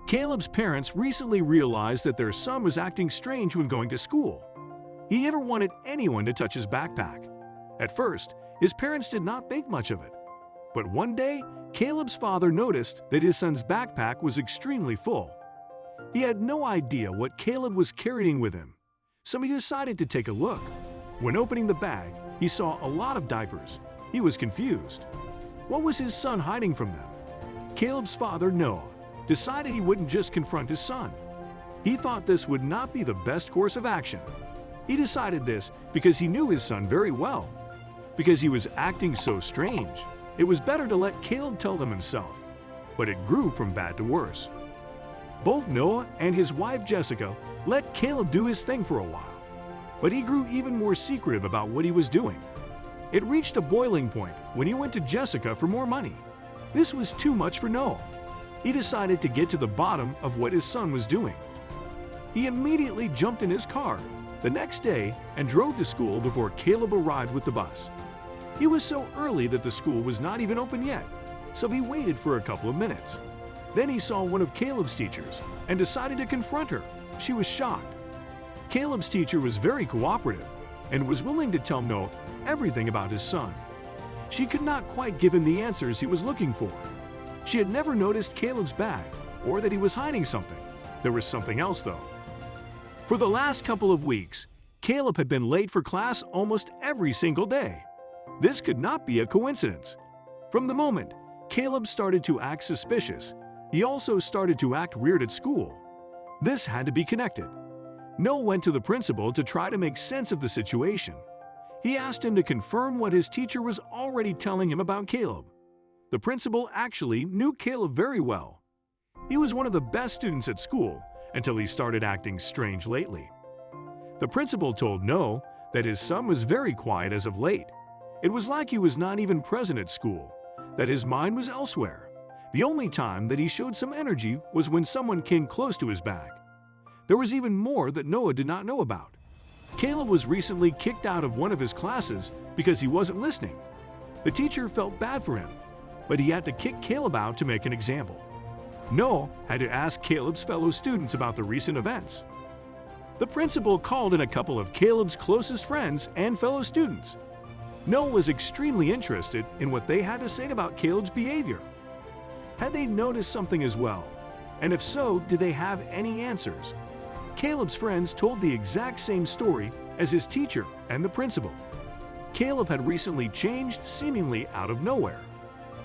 Caleb's parents recently realized that their son was acting strange when going to school. He never wanted anyone to touch his backpack. At first, his parents did not think much of it. But one day, Caleb's father noticed that his son's backpack was extremely full. He had no idea what Caleb was carrying with him, so he decided to take a look. When opening the bag, he saw a lot of diapers. He was confused. What was his son hiding from them? Caleb's father, Noah, decided he wouldn't just confront his son. He thought this would not be the best course of action. He decided this because he knew his son very well. Because he was acting so strange, it was better to let Caleb tell them himself. But it grew from bad to worse. Both Noah and his wife Jessica let Caleb do his thing for a while. But he grew even more secretive about what he was doing. It reached a boiling point when he went to Jessica for more money. This was too much for Noah. He decided to get to the bottom of what his son was doing. He immediately jumped in his car the next day and drove to school before Caleb arrived with the bus. He was so early that the school was not even open yet, so he waited for a couple of minutes. Then he saw one of Caleb's teachers and decided to confront her. She was shocked. Caleb's teacher was very cooperative and was willing to tell Noah everything about his son. She could not quite give him the answers he was looking for. She had never noticed Caleb's bag or that he was hiding something. There was something else though. For the last couple of weeks, Caleb had been late for class almost every single day. This could not be a coincidence. From the moment Caleb started to act suspicious, he also started to act weird at school. This had to be connected. Noah went to the principal to try to make sense of the situation. He asked him to confirm what his teacher was already telling him about Caleb. The principal actually knew Caleb very well. He was one of the best students at school until he started acting strange lately. The principal told Noah that his son was very quiet as of late. It was like he was not even present at school, that his mind was elsewhere. The only time that he showed some energy was when someone came close to his bag. There was even more that Noah did not know about. Caleb was recently kicked out of one of his classes because he wasn't listening. The teacher felt bad for him, but he had to kick Caleb out to make an example. Noah had to ask Caleb's fellow students about the recent events. The principal called in a couple of Caleb's closest friends and fellow students. Noah was extremely interested in what they had to say about Caleb's behavior. Had they noticed something as well? And if so, did they have any answers? Caleb's friends told the exact same story as his teacher and the principal. Caleb had recently changed seemingly out of nowhere.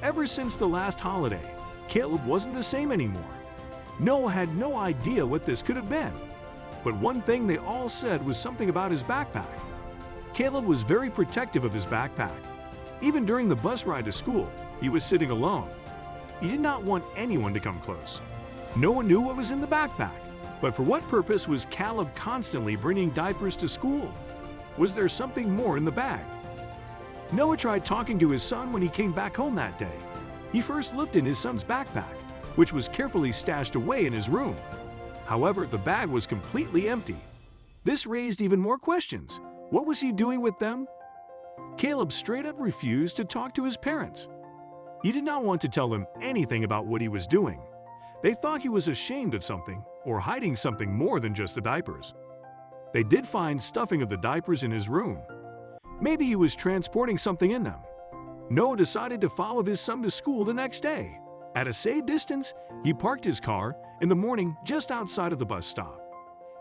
Ever since the last holiday, Caleb wasn't the same anymore. Noah had no idea what this could have been. But one thing they all said was something about his backpack. Caleb was very protective of his backpack. Even during the bus ride to school, he was sitting alone. He did not want anyone to come close. No one knew what was in the backpack. But for what purpose was Caleb constantly bringing diapers to school? Was there something more in the bag? Noah tried talking to his son when he came back home that day. He first looked in his son's backpack, which was carefully stashed away in his room. However, the bag was completely empty. This raised even more questions. What was he doing with them? Caleb straight up refused to talk to his parents. He did not want to tell them anything about what he was doing. They thought he was ashamed of something or hiding something more than just the diapers. They did find stuffing of the diapers in his room. Maybe he was transporting something in them. Noah decided to follow his son to school the next day. At a safe distance, he parked his car in the morning just outside of the bus stop.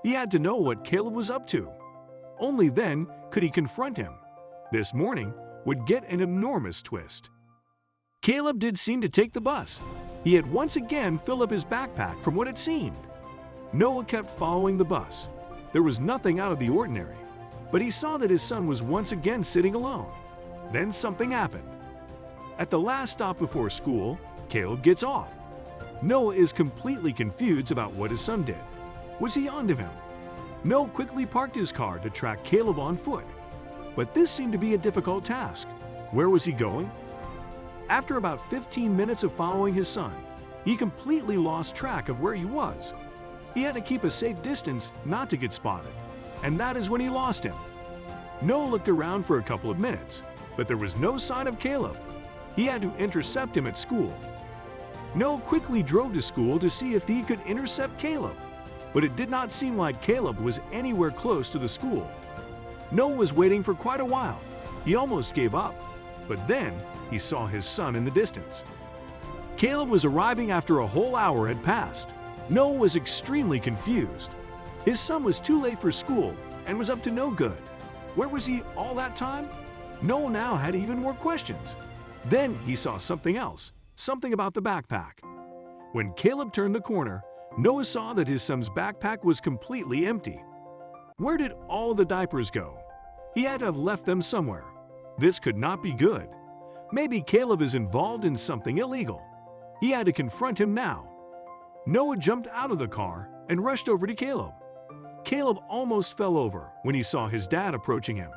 He had to know what Caleb was up to. Only then could he confront him. This morning would get an enormous twist. Caleb did seem to take the bus. He had once again filled up his backpack from what it seemed. Noah kept following the bus. There was nothing out of the ordinary, but he saw that his son was once again sitting alone. Then something happened. At the last stop before school, Caleb gets off. Noah is completely confused about what his son did. Was he onto him? Noah quickly parked his car to track Caleb on foot. But this seemed to be a difficult task. Where was he going? After about 15 minutes of following his son, he completely lost track of where he was. He had to keep a safe distance not to get spotted, and that is when he lost him. Noah looked around for a couple of minutes, but there was no sign of Caleb. He had to intercept him at school. Noah quickly drove to school to see if he could intercept Caleb, but it did not seem like Caleb was anywhere close to the school. Noah was waiting for quite a while. He almost gave up, but then he saw his son in the distance. Caleb was arriving after a whole hour had passed. Noah was extremely confused. His son was too late for school and was up to no good. Where was he all that time? Noah now had even more questions. Then he saw something else, something about the backpack. When Caleb turned the corner, Noah saw that his son's backpack was completely empty. Where did all the diapers go? He had to have left them somewhere. This could not be good. Maybe Caleb is involved in something illegal. He had to confront him now. Noah jumped out of the car and rushed over to Caleb. Caleb almost fell over when he saw his dad approaching him.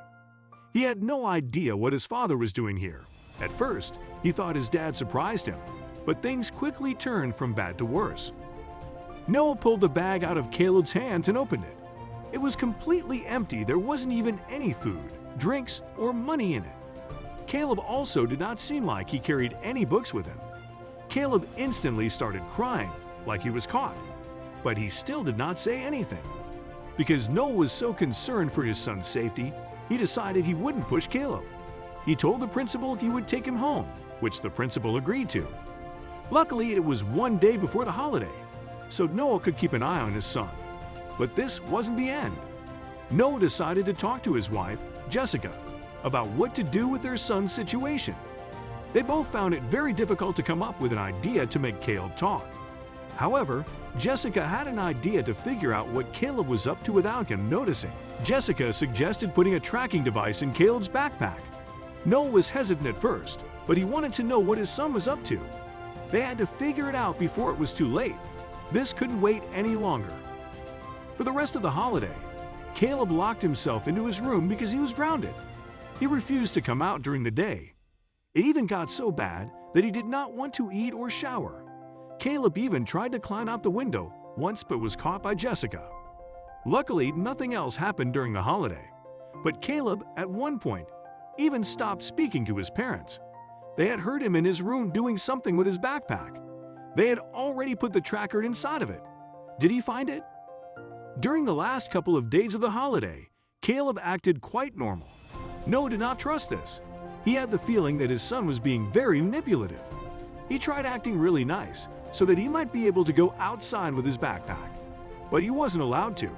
He had no idea what his father was doing here. At first, he thought his dad surprised him, but things quickly turned from bad to worse. Noah pulled the bag out of Caleb's hands and opened it. It was completely empty. There wasn't even any food, drinks, or money in it. Caleb also did not seem like he carried any books with him. Caleb instantly started crying, like he was caught, but he still did not say anything. Because Noah was so concerned for his son's safety, he decided he wouldn't push Caleb. He told the principal he would take him home, which the principal agreed to. Luckily, it was one day before the holiday, so Noah could keep an eye on his son. But this wasn't the end. Noah decided to talk to his wife, Jessica, about what to do with their son's situation. They both found it very difficult to come up with an idea to make Caleb talk. However, Jessica had an idea to figure out what Caleb was up to without him noticing. Jessica suggested putting a tracking device in Caleb's backpack. Noah was hesitant at first, but he wanted to know what his son was up to. They had to figure it out before it was too late. This couldn't wait any longer. For the rest of the holiday, Caleb locked himself into his room because he was grounded. He refused to come out during the day. It even got so bad that he did not want to eat or shower. Caleb even tried to climb out the window once but was caught by Jessica. Luckily, nothing else happened during the holiday. But Caleb, at one point, even stopped speaking to his parents. They had heard him in his room doing something with his backpack. They had already put the tracker inside of it. Did he find it? During the last couple of days of the holiday, Caleb acted quite normal. Noah did not trust this. He had the feeling that his son was being very manipulative. He tried acting really nice so that he might be able to go outside with his backpack, but he wasn't allowed to.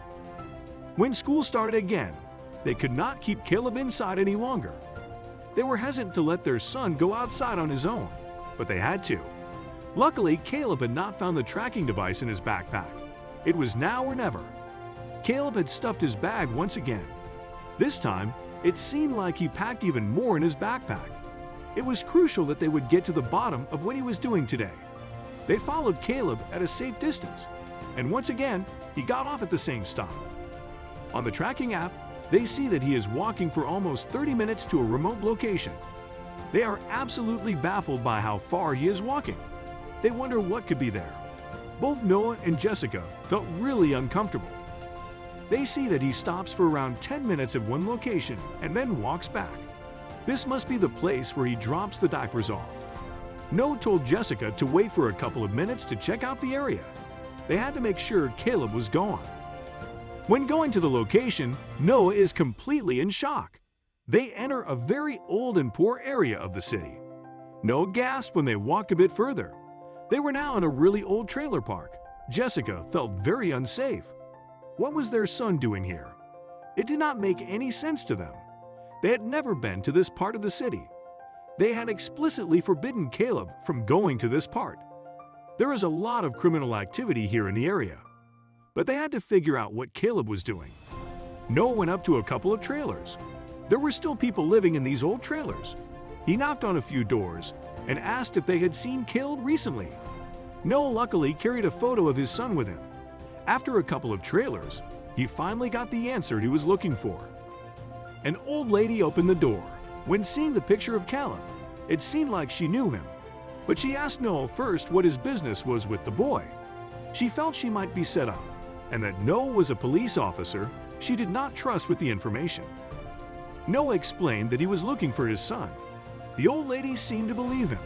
When school started again, they could not keep Caleb inside any longer. They were hesitant to let their son go outside on his own, but they had to. Luckily, Caleb had not found the tracking device in his backpack. It was now or never. Caleb had stuffed his bag once again. This time, it seemed like he packed even more in his backpack. It was crucial that they would get to the bottom of what he was doing today. They followed Caleb at a safe distance, and once again, he got off at the same stop. On the tracking app, they see that he is walking for almost 30 minutes to a remote location. They are absolutely baffled by how far he is walking. They wonder what could be there. Both Noah and Jessica felt really uncomfortable. They see that he stops for around 10 minutes at one location and then walks back. This must be the place where he drops the diapers off. Noah told Jessica to wait for a couple of minutes to check out the area. They had to make sure Caleb was gone. When going to the location, Noah is completely in shock. They enter a very old and poor area of the city. Noah gasped when they walked a bit further. They were now in a really old trailer park. Jessica felt very unsafe. What was their son doing here? It did not make any sense to them. They had never been to this part of the city. They had explicitly forbidden Caleb from going to this part. There is a lot of criminal activity here in the area. But they had to figure out what Caleb was doing. Noah went up to a couple of trailers. There were still people living in these old trailers. He knocked on a few doors and asked if they had seen Caleb recently. Noah luckily carried a photo of his son with him. After a couple of trailers, he finally got the answer he was looking for. An old lady opened the door. When seeing the picture of Caleb, it seemed like she knew him. But she asked Noah first what his business was with the boy. She felt she might be set up, and that Noah was a police officer she did not trust with the information. Noah explained that he was looking for his son. The old lady seemed to believe him.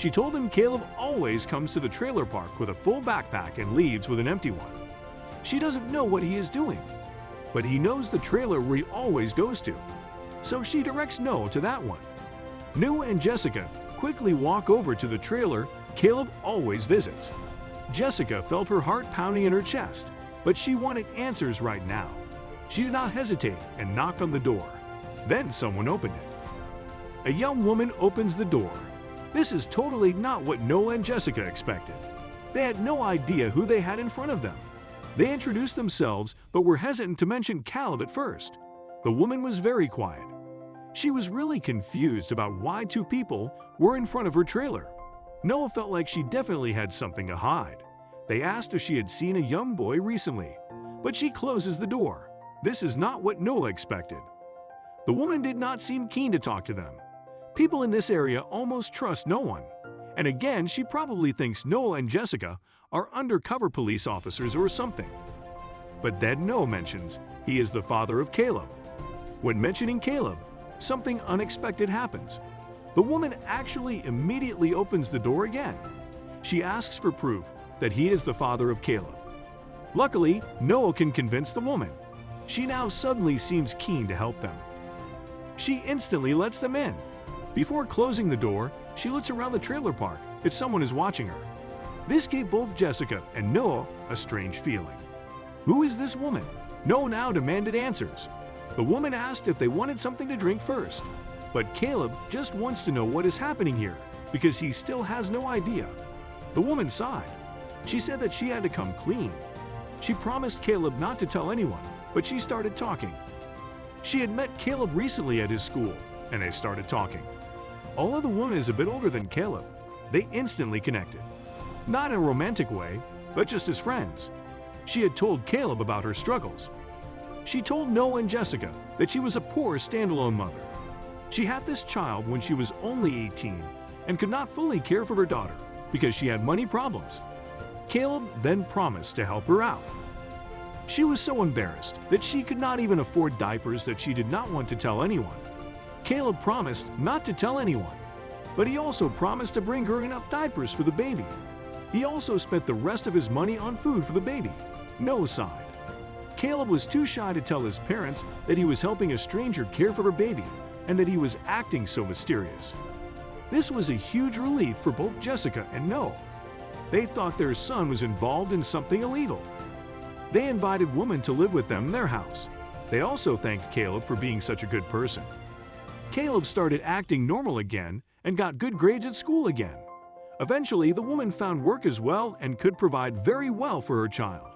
She told him Caleb always comes to the trailer park with a full backpack and leaves with an empty one. She doesn't know what he is doing, but he knows the trailer where he always goes to. So she directs Noah to that one. Noah and Jessica quickly walk over to the trailer Caleb always visits. Jessica felt her heart pounding in her chest, but she wanted answers right now. She did not hesitate and knocked on the door. Then someone opened it. A young woman opens the door. This is totally not what Noah and Jessica expected. They had no idea who they had in front of them. They introduced themselves but were hesitant to mention Caleb at first. The woman was very quiet. She was really confused about why two people were in front of her trailer. Noah felt like she definitely had something to hide. They asked if she had seen a young boy recently, but she closes the door. This is not what Noah expected. The woman did not seem keen to talk to them. People in this area almost trust no one. And again, she probably thinks Noah and Jessica are undercover police officers or something. But then Noah mentions he is the father of Caleb. When mentioning Caleb, something unexpected happens. The woman actually immediately opens the door again. She asks for proof that he is the father of Caleb. Luckily, Noah can convince the woman. She now suddenly seems keen to help them. She instantly lets them in. Before closing the door, she looks around the trailer park if someone is watching her. This gave both Jessica and Noah a strange feeling. Who is this woman? Noah now demanded answers. The woman asked if they wanted something to drink first. But Caleb just wants to know what is happening here because he still has no idea. The woman sighed. She said that she had to come clean. She promised Caleb not to tell anyone, but she started talking. She had met Caleb recently at his school, and they started talking. Although the woman is a bit older than Caleb, they instantly connected. Not in a romantic way, but just as friends. She had told Caleb about her struggles. She told Noah and Jessica that she was a poor standalone mother. She had this child when she was only 18 and could not fully care for her daughter because she had money problems. Caleb then promised to help her out. She was so embarrassed that she could not even afford diapers that she did not want to tell anyone. Caleb promised not to tell anyone, but he also promised to bring her enough diapers for the baby. He also spent the rest of his money on food for the baby. Noah sighed. Caleb was too shy to tell his parents that he was helping a stranger care for her baby and that he was acting so mysterious. This was a huge relief for both Jessica and Noah. They thought their son was involved in something illegal. They invited women to live with them in their house. They also thanked Caleb for being such a good person. Caleb started acting normal again and got good grades at school again. Eventually, the woman found work as well and could provide very well for her child.